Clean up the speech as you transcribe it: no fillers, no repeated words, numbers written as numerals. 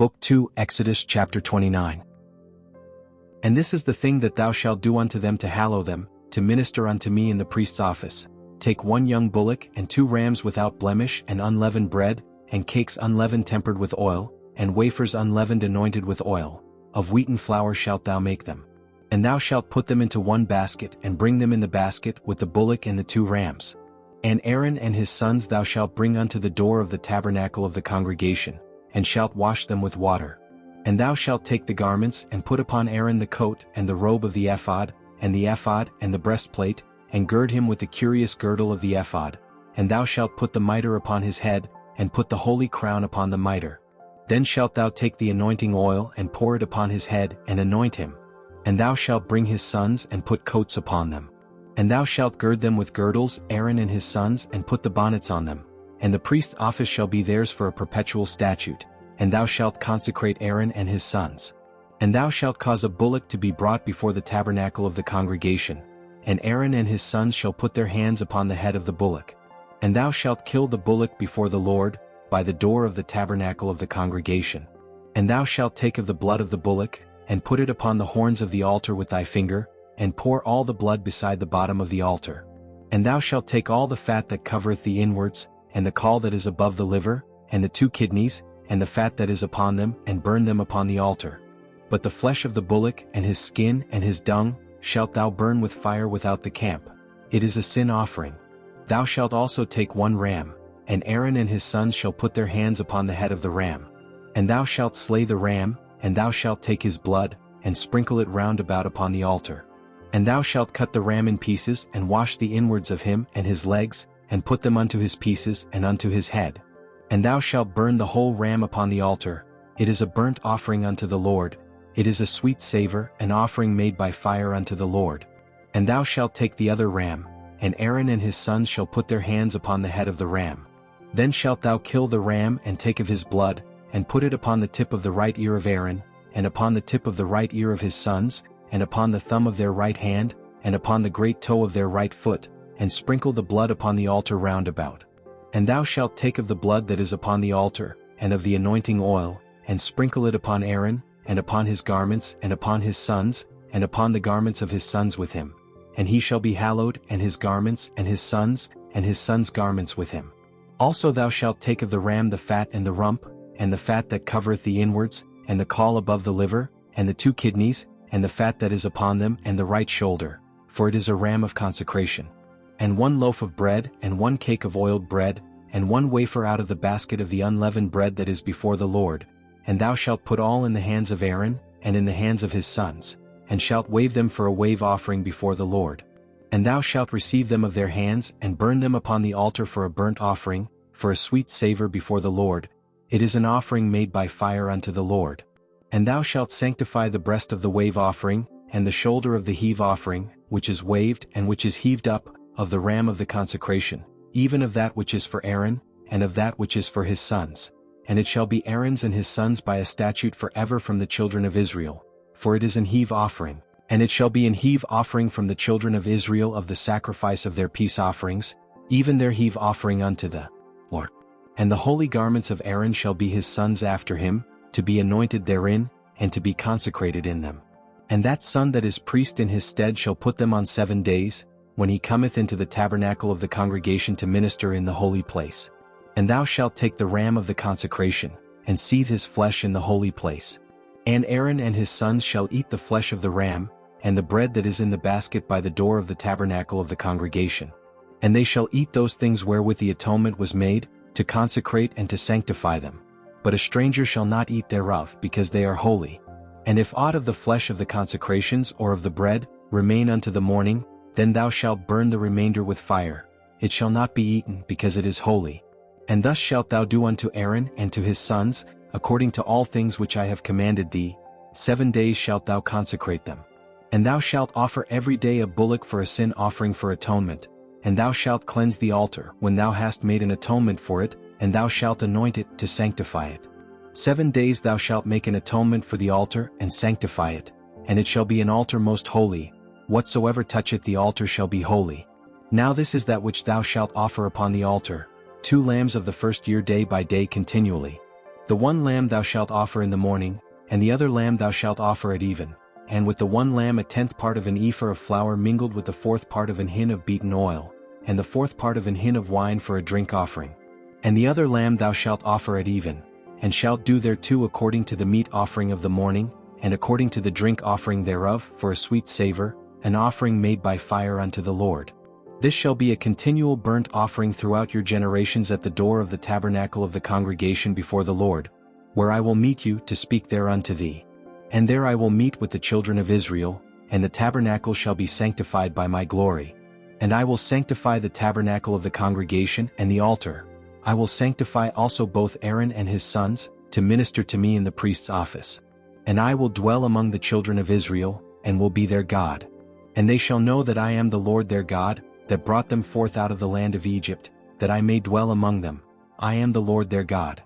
Book 2, Exodus chapter 29. And this is the thing that thou shalt do unto them to hallow them, to minister unto me in the priest's office. Take 1 young bullock, and 2 rams without blemish, and unleavened bread, and cakes unleavened tempered with oil, and wafers unleavened anointed with oil. Of wheaten flour shalt thou make them. And thou shalt put them into 1 basket, and bring them in the basket with the bullock and the 2 rams. And Aaron and his sons thou shalt bring unto the door of the tabernacle of the congregation, and shalt wash them with water. And thou shalt take the garments, and put upon Aaron the coat, and the robe of the ephod, and the breastplate, and gird him with the curious girdle of the ephod. And thou shalt put the mitre upon his head, and put the holy crown upon the mitre. Then shalt thou take the anointing oil, and pour it upon his head, and anoint him. And thou shalt bring his sons, and put coats upon them. And thou shalt gird them with girdles, Aaron and his sons, and put the bonnets on them. And the priest's office shall be theirs for a perpetual statute. And thou shalt consecrate Aaron and his sons. And thou shalt cause a bullock to be brought before the tabernacle of the congregation. And Aaron and his sons shall put their hands upon the head of the bullock. And thou shalt kill the bullock before the Lord, by the door of the tabernacle of the congregation. And thou shalt take of the blood of the bullock, and put it upon the horns of the altar with thy finger, and pour all the blood beside the bottom of the altar. And thou shalt take all the fat that covereth the inwards, and the caul that is above the liver, and the 2 kidneys, and the fat that is upon them, and burn them upon the altar. But the flesh of the bullock, and his skin, and his dung, shalt thou burn with fire without the camp. It is a sin offering. Thou shalt also take 1 ram, and Aaron and his sons shall put their hands upon the head of the ram. And thou shalt slay the ram, and thou shalt take his blood, and sprinkle it round about upon the altar. And thou shalt cut the ram in pieces, and wash the inwards of him, and his legs, and put them unto his pieces, and unto his head. And thou shalt burn the whole ram upon the altar. It is a burnt offering unto the Lord. It is a sweet savor, an offering made by fire unto the Lord. And thou shalt take the other ram, and Aaron and his sons shall put their hands upon the head of the ram. Then shalt thou kill the ram, and take of his blood, and put it upon the tip of the right ear of Aaron, and upon the tip of the right ear of his sons, and upon the thumb of their right hand, and upon the great toe of their right foot, and sprinkle the blood upon the altar round about. And thou shalt take of the blood that is upon the altar, and of the anointing oil, and sprinkle it upon Aaron, and upon his garments, and upon his sons, and upon the garments of his sons with him. And he shall be hallowed, and his garments, and his sons' garments with him. Also thou shalt take of the ram the fat and the rump, and the fat that covereth the inwards, and the caul above the liver, and the 2 kidneys, and the fat that is upon them, and the right shoulder, for it is a ram of consecration. And 1 loaf of bread, and 1 cake of oiled bread, and 1 wafer out of the basket of the unleavened bread that is before the Lord. And thou shalt put all in the hands of Aaron, and in the hands of his sons, and shalt wave them for a wave offering before the Lord. And thou shalt receive them of their hands, and burn them upon the altar for a burnt offering, for a sweet savor before the Lord. It is an offering made by fire unto the Lord. And thou shalt sanctify the breast of the wave offering, and the shoulder of the heave offering, which is waved and which is heaved up, of the ram of the consecration, even of that which is for Aaron, and of that which is for his sons. And it shall be Aaron's and his sons by a statute forever from the children of Israel, for it is an heave offering. And it shall be an heave offering from the children of Israel of the sacrifice of their peace offerings, even their heave offering unto the Lord. And the holy garments of Aaron shall be his sons after him, to be anointed therein, and to be consecrated in them. And that son that is priest in his stead shall put them on 7 days, when he cometh into the tabernacle of the congregation to minister in the holy place. And thou shalt take the ram of the consecration, and seethe his flesh in the holy place. And Aaron and his sons shall eat the flesh of the ram, and the bread that is in the basket by the door of the tabernacle of the congregation. And they shall eat those things wherewith the atonement was made, to consecrate and to sanctify them. But a stranger shall not eat thereof, because they are holy. And if aught of the flesh of the consecrations or of the bread remain unto the morning, then thou shalt burn the remainder with fire. It shall not be eaten, because it is holy. And thus shalt thou do unto Aaron and to his sons, according to all things which I have commanded thee. 7 days shalt thou consecrate them. And thou shalt offer every day a bullock for a sin offering for atonement. And thou shalt cleanse the altar when thou hast made an atonement for it, and thou shalt anoint it to sanctify it. 7 days thou shalt make an atonement for the altar, and sanctify it, and it shall be an altar most holy. Whatsoever toucheth the altar shall be holy. Now this is that which thou shalt offer upon the altar, 2 lambs of the first year day by day continually. The one lamb thou shalt offer in the morning, and the other lamb thou shalt offer at even, and with the one lamb 1/10 part of an ephah of flour mingled with the 4th part of an hin of beaten oil, and the 4th part of an hin of wine for a drink offering. And the other lamb thou shalt offer at even, and shalt do thereto according to the meat offering of the morning, and according to the drink offering thereof for a sweet savor, an offering made by fire unto the Lord. This shall be a continual burnt offering throughout your generations at the door of the tabernacle of the congregation before the Lord, where I will meet you to speak there unto thee. And there I will meet with the children of Israel, and the tabernacle shall be sanctified by my glory. And I will sanctify the tabernacle of the congregation and the altar. I will sanctify also both Aaron and his sons, to minister to me in the priest's office. And I will dwell among the children of Israel, and will be their God. And they shall know that I am the Lord their God, that brought them forth out of the land of Egypt, that I may dwell among them. I am the Lord their God.